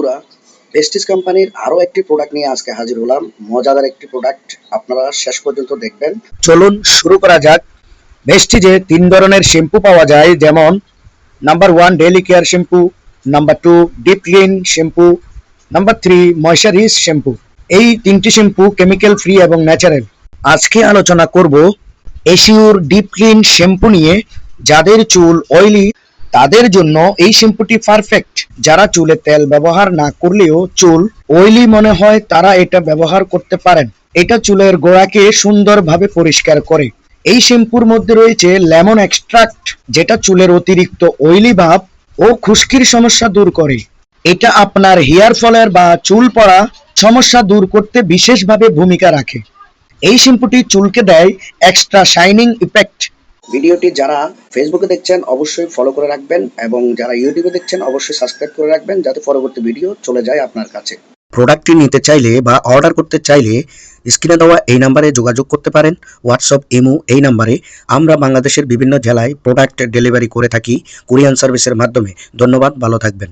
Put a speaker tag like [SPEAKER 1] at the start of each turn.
[SPEAKER 1] বন্ধুরা, ভেস্টিজ কোম্পানির আরো একটি প্রোডাক্ট নিয়ে আজকে হাজির হলাম। মজাদার একটি প্রোডাক্ট, আপনারা শেষ পর্যন্ত দেখবেন। চলুন শুরু করা যাক। ভেস্টিজে 3 ধরনের শ্যাম্পু পাওয়া যায়, যেমন number 1 daily care shampoo, number 2 deep clean shampoo, number 3 moisturise shampoo. এই 3টি শ্যাম্পু কেমিক্যাল ফ্রি এবং ন্যাচারাল। আজকে আলোচনা করব এশিওর ডিপ ক্লিন শ্যাম্পু নিয়ে। যাদের চুল অয়েলি তাদের জন্য এই শ্যাম্পুটি পারফেক্ট। যারা চুলে তেল ব্যবহার না করলেও চুল অয়েলি মনে হয়, তারা এটা ব্যবহার করতে পারেন। এটা চুলের গোড়াকে সুন্দরভাবে পরিষ্কার করে। এই শ্যাম্পুর মধ্যে রয়েছে লেমন এক্সট্রাক্ট, যেটা চুলের অতিরিক্ত অয়েলি ভাব ও খুশকির সমস্যা দূর করে। এটা আপনার হেয়ার ফলের বা চুল পড়া সমস্যা দূর করতে বিশেষভাবে ভূমিকা রাখে। এই শ্যাম্পুটি চুলকে দেয় এক্সট্রা শাইনিং ইফেক্ট। ভিডিওটি যারা ফেসবুকে দেখছেন অবশ্যই ফলো করে রাখবেন, এবং যারা ইউটিউবে দেখছেন অবশ্যই সাবস্ক্রাইব করে রাখবেন, যাতে পরবর্তী ভিডিও চলে যায় আপনার কাছে। প্রোডাক্টটি নিতে চাইলে বা অর্ডার করতে চাইলে স্ক্রিনে দেওয়া এই নাম্বারে যোগাযোগ করতে পারেন। হোয়াটসঅ্যাপ, ইমো এই নাম্বারে। আমরা বাংলাদেশের বিভিন্ন জেলায় প্রোডাক্ট ডেলিভারি করে থাকি কুরিয়ার সার্ভিসের মাধ্যমে। ধন্যবাদ, ভালো থাকবেন।